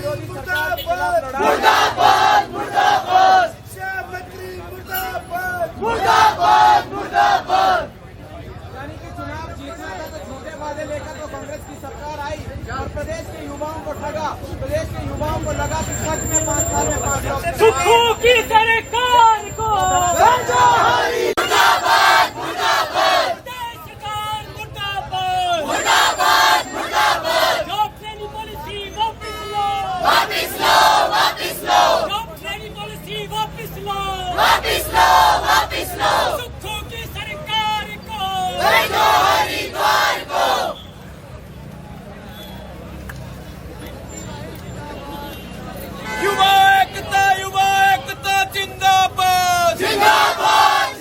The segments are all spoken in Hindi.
विरोधी सरकार के खिलाफ लड़ा। मुर्दाबाद मुर्दाबाद शिक्षा मंत्री मुर्दाबाद मुर्दाबाद मुर्दाबाद। यानी कि चुनाव जीतना था तो छोटे वादे लेकर तो कांग्रेस की सरकार आई और प्रदेश के युवाओं को ठगा। प्रदेश के युवाओं को लगा कि सच में 5 साल में 5 लाख सुखों की सरकार को मुर्दाबाद मुर्दाबाद सरकार मुर्दाबाद मुर्दाबाद मुर्दाबाद। जॉब ट्रेनिंग पॉलिसी वापस लो वापिस लो वापिस लो जॉब ट्रेनिंग पॉलिसी वापस लो वापिस लो वापिस लो। सुखों की सरकार को भेजो हरिद्वार को। युवा एकता जिंदाबाद जिंदाबाद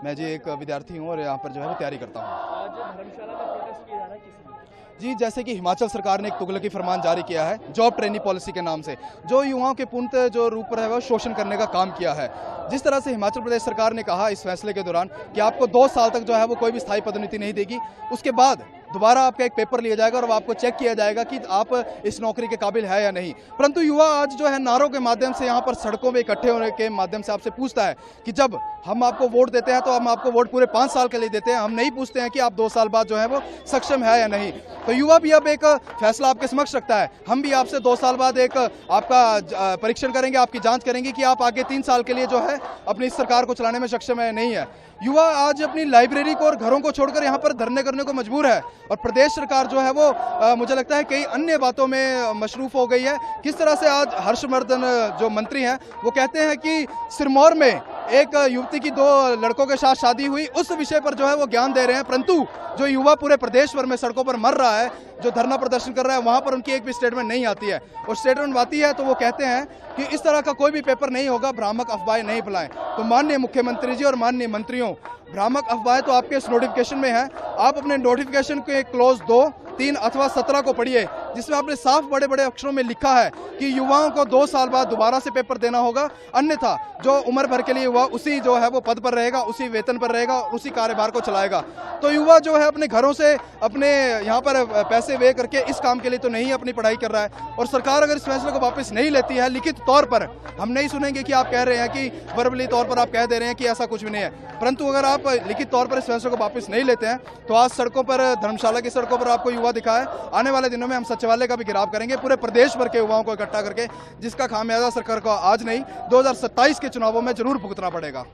मैं जी एक विद्यार्थी हूँ और यहाँ पर जो है वो तैयारी करता हूँ। आज धर्मशाला में प्रोटेस्ट किया जा रहा है किस लिए? जी, जैसे कि हिमाचल सरकार ने एक तुगलकी फरमान जारी किया है जॉब ट्रेनिंग पॉलिसी के नाम से, जो युवाओं के पूर्णतः जो रूप पर है वो शोषण करने का काम किया है। जिस तरह से हिमाचल प्रदेश सरकार ने कहा इस फैसले के दौरान कि आपको 2 साल तक जो है वो कोई भी स्थायी पदोन्नति नहीं देगी, उसके बाद दोबारा आपका एक पेपर लिया जाएगा और आपको चेक किया जाएगा कि आप इस नौकरी के काबिल है या नहीं। परंतु युवा आज जो है नारों के माध्यम से यहाँ पर सड़कों में इकट्ठे होने के माध्यम से आपसे पूछता है कि जब हम आपको वोट देते हैं तो हम आपको वोट पूरे 5 साल के लिए देते हैं, हम नहीं पूछते हैं कि आप 2 साल बाद जो है वो सक्षम है या नहीं। तो युवा भी अब एक फैसला आपके समक्ष रखता है। हम भी आपसे 2 साल बाद एक आपका परीक्षण करेंगे, आपकी जांच करेंगे कि आप आगे 3 साल के लिए जो है अपनी इस सरकार को चलाने में सक्षम है नहीं है। युवा आज अपनी लाइब्रेरी को और घरों को छोड़कर यहाँ पर धरने करने को मजबूर है और प्रदेश सरकार जो है वो मुझे लगता है कई अन्य बातों में मशरूफ हो गई है। किस तरह से आज हर्षवर्धन जो मंत्री हैं वो कहते हैं कि सिरमौर में एक युवती की 2 लड़कों के साथ शादी हुई, उस विषय पर जो है वो ज्ञान दे रहे हैं, परंतु जो युवा पूरे प्रदेश भर में सड़कों पर मर रहा है, जो धरना प्रदर्शन कर रहा है, वहां पर उनकी एक भी स्टेटमेंट नहीं आती है। और स्टेटमेंट आती है तो वो कहते हैं कि इस तरह का कोई भी पेपर नहीं होगा, भ्रामक अफवाहें नहीं फैलाएं। तो माननीय मुख्यमंत्री जी और माननीय मंत्रियों, भ्रामक अफवाहें तो आपके इस नोटिफिकेशन में है, आप अपने नोटिफिकेशन के क्लॉज 2, 3 अथवा 17 को पढ़िए, जिसमें आपने साफ बड़े बड़े अक्षरों में लिखा है कि युवाओं को 2 साल बाद दोबारा से पेपर देना होगा, अन्यथा जो उम्र भर के लिए युवा उसी जो है वो पद पर रहेगा, उसी वेतन पर रहेगा, उसी कार्यभार को चलाएगा। तो युवा जो है अपने घरों से अपने यहाँ पर पैसे व्यय करके इस काम के लिए तो नहीं अपनी पढ़ाई कर रहा है। और सरकार अगर इस फैसले को वापस नहीं लेती है, लिखित तौर पर हम नहीं सुनेंगे कि आप कह रहे हैं कि वर्बली तौर पर आप कह दे रहे हैं कि ऐसा कुछ भी नहीं है, परंतु अगर आप लिखित तौर पर इस फैसले को वापस नहीं लेते हैं तो आज सड़कों पर, धर्मशाला की सड़कों पर आपको युवा दिखा है। आने वाले दिनों में हम सचिवालय का भी घेराव करेंगे पूरे प्रदेश भर के युवाओं को इकट्ठा करके, जिसका खामियाजा सरकार को आज नहीं 2027 के चुनावों में जरूर भुगतना पड़ेगा।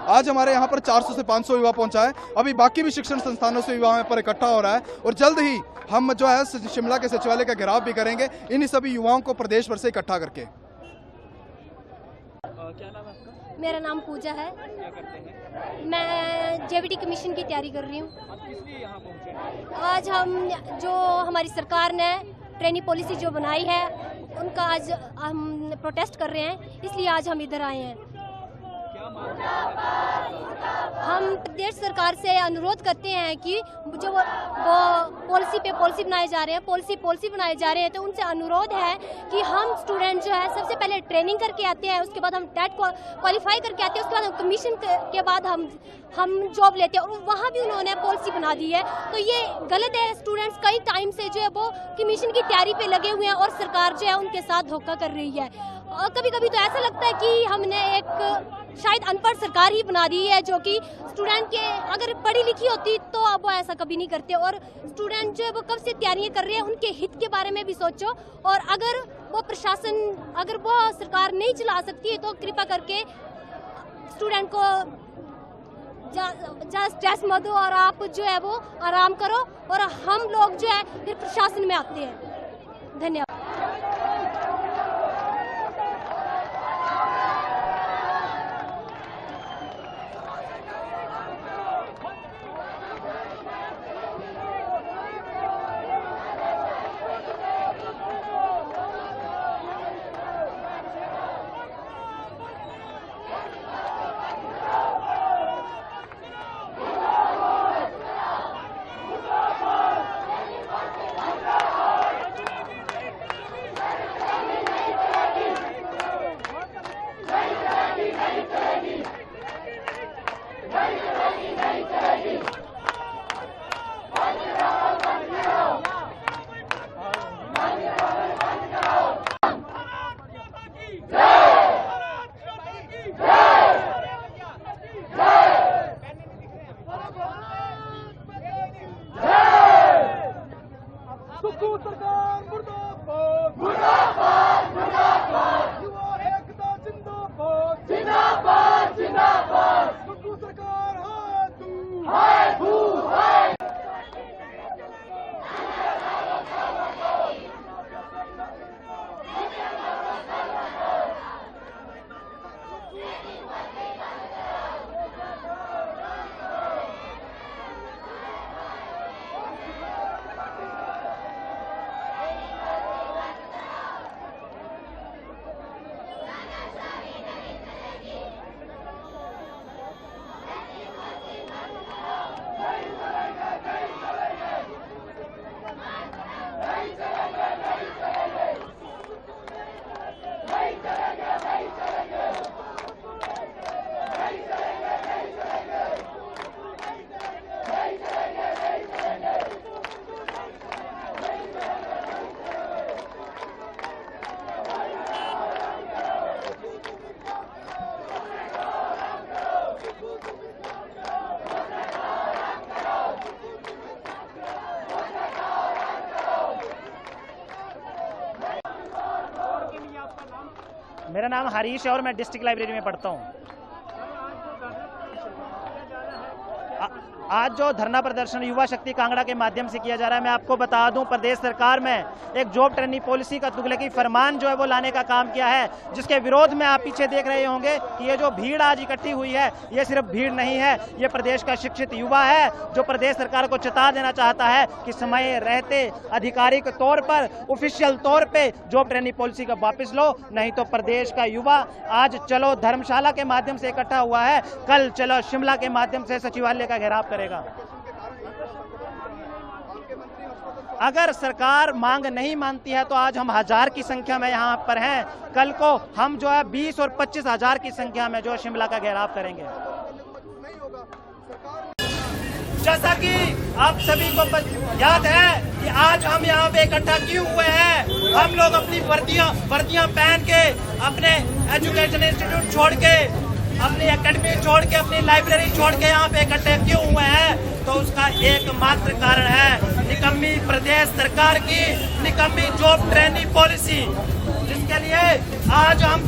आज हमारे यहाँ पर 400 से 500 युवा पहुंचा है, अभी बाकी भी शिक्षण संस्थानों से युवा यहाँ पर इकट्ठा हो रहा है और जल्द ही हम जो है शिमला के सचिवालय का घेराव भी करेंगे इन सभी युवाओं को प्रदेश भर से इकट्ठा करके। क्या नाम है आपका? मेरा नाम पूजा है। क्या करते हैं? मैं जेबीटी कमीशन की तैयारी कर रही हूँ। आप किस लिए यहाँ पहुँचे? आज हम जो हमारी सरकार ने ट्रेनिंग पॉलिसी जो बनाई है उनका आज हम प्रोटेस्ट कर रहे हैं, इसलिए आज हम इधर आए हैं। क्या मांग करते हैं? हम प्रदेश सरकार से अनुरोध करते हैं कि जो वो पॉलिसी बनाए जा रहे हैं, पॉलिसी बनाए जा रहे हैं, तो उनसे अनुरोध है कि हम स्टूडेंट जो है सबसे पहले ट्रेनिंग करके आते हैं, उसके बाद हम टेट क्वालिफाई करके आते हैं, उसके बाद हम कमीशन के बाद हम जॉब लेते हैं, और वहाँ भी उन्होंने पॉलिसी बना दी है। तो ये गलत है। स्टूडेंट्स कई टाइम से जो है वो कमीशन की तैयारी पे लगे हुए हैं और सरकार जो है उनके साथ धोखा कर रही है। और कभी कभी तो ऐसा लगता है कि हमने एक शायद अनपढ़ सरकार ही बना दी है, जो कि स्टूडेंट के अगर पढ़ी लिखी होती तो अब वो ऐसा कभी नहीं करते। और स्टूडेंट जो है वो कब से तैयारियां कर रहे हैं, उनके हित के बारे में भी सोचो। और अगर वो प्रशासन, अगर वो सरकार नहीं चला सकती है तो कृपा करके स्टूडेंट को स्ट्रेस मत दो और आप जो है वो आराम करो, और हम लोग जो है फिर प्रशासन में आते हैं। धन्यवाद। मेरा नाम हरीश है और मैं डिस्ट्रिक्ट लाइब्रेरी में पढ़ता हूँ। आज जो धरना प्रदर्शन युवा शक्ति कांगड़ा के माध्यम से किया जा रहा है, मैं आपको बता दूं, प्रदेश सरकार में एक जॉब ट्रेनिंग पॉलिसी का तुगलकी फरमान जो है वो लाने का काम किया है, जिसके विरोध में आप पीछे देख रहे होंगे कि ये जो भीड़ आज इकट्ठी हुई है, ये सिर्फ भीड़ नहीं है, ये प्रदेश का शिक्षित युवा है जो प्रदेश सरकार को चेता देना चाहता है कि समय रहते आधिकारिक तौर पर, ऑफिशियल तौर पर जॉब ट्रेनिंग पॉलिसी का वापस लो, नहीं तो प्रदेश का युवा आज चलो धर्मशाला के माध्यम से इकट्ठा हुआ है, कल चलो शिमला के माध्यम से सचिवालय का घेराव करेगा। अगर सरकार मांग नहीं मानती है तो आज हम 1000 की संख्या में यहाँ पर हैं, कल को हम जो है 20 और 25 हजार की संख्या में जो शिमला का घेराव करेंगे। जैसा कि आप सभी को याद है कि आज हम यहाँ पे इकट्ठा क्यों हुए हैं, हम लोग अपनी वर्दियां पहन के, अपने एजुकेशन इंस्टीट्यूट छोड़ के, अपनी एकेडमी छोड़ के, अपनी लाइब्रेरी छोड़ के यहाँ पे इकट्ठे क्यों हुए हैं, तो उसका एकमात्र कारण है निकम्मी प्रदेश सरकार की निकम्मी जॉब ट्रेनिंग पॉलिसी, जिसके लिए आज हम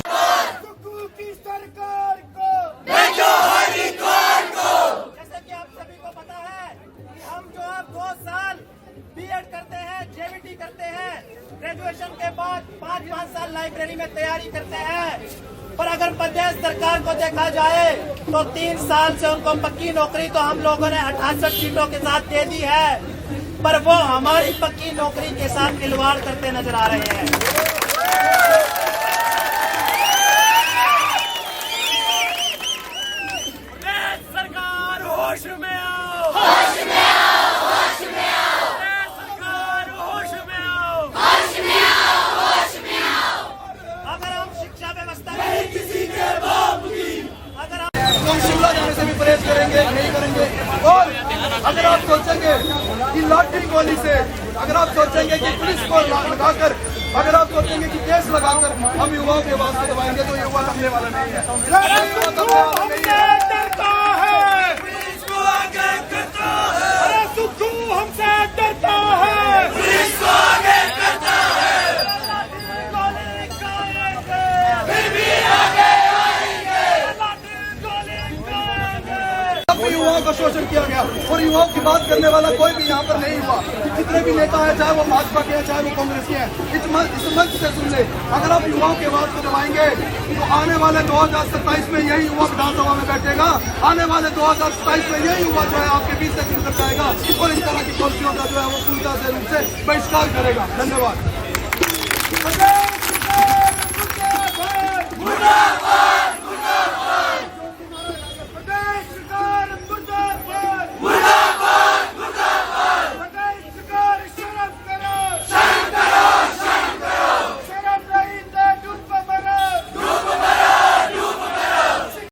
की सरकार को भेजो हरिद्वार को। जैसे कि आप सभी को पता है कि हम जो है 2 साल बीएड करते हैं, जेवीटी करते हैं, ग्रेजुएशन के बाद 5-5 साल लाइब्रेरी में तैयारी करते हैं, पर अगर प्रदेश सरकार को देखा जाए तो 3 साल से उनको पक्की नौकरी तो हम लोगों ने 68 सीटों के साथ दे दी है, पर वो हमारी पक्की नौकरी के साथ खिलवाड़ करते नजर आ रहे हैं। सरकार होश में आओ, होश में आओ, होश में आओ, सरकार होश में आओ, होश में आओ, होश में आओ। अगर हम शिक्षा व्यवस्था नहीं किसी के बाप की, अगर हम शिमला जाने से भी परहेज करेंगे, नहीं करेंगे। और अगर आप सोचेंगे कि लॉटरी गोली से, अगर आप सोचेंगे कि पुलिस को लगाकर, अगर आप सोचेंगे कि केस लगाकर हम युवाओं के आवाज को दबाएंगे तो युवा दबने वाला नहीं है। डरता है, पुलिस को आगे करता है, अरे सुखू हमसे डरता है, पुलिस को आगे करता है, फिर भी आगे आएंगे। युवाओं का शोषण किया गया और युवाओं की बात करने वाला कोई भी यहाँ पर नहीं हुआ। जितने भी नेता हैं, चाहे वो भाजपा के हैं, चाहे वो कांग्रेस के हैं, इस मंच से सुन ले, अगर आप युवाओं की बात को दबाएंगे तो आने वाले 2027 में यही युवा विधानसभा में बैठेगा, आने वाले 2027 में यही युवा जो है आपके बीच से निकल जाएगा और इस तरह की पॉलिसियों का जो है वो पूरी तरह से रूप से बहिष्कार करेगा। धन्यवाद।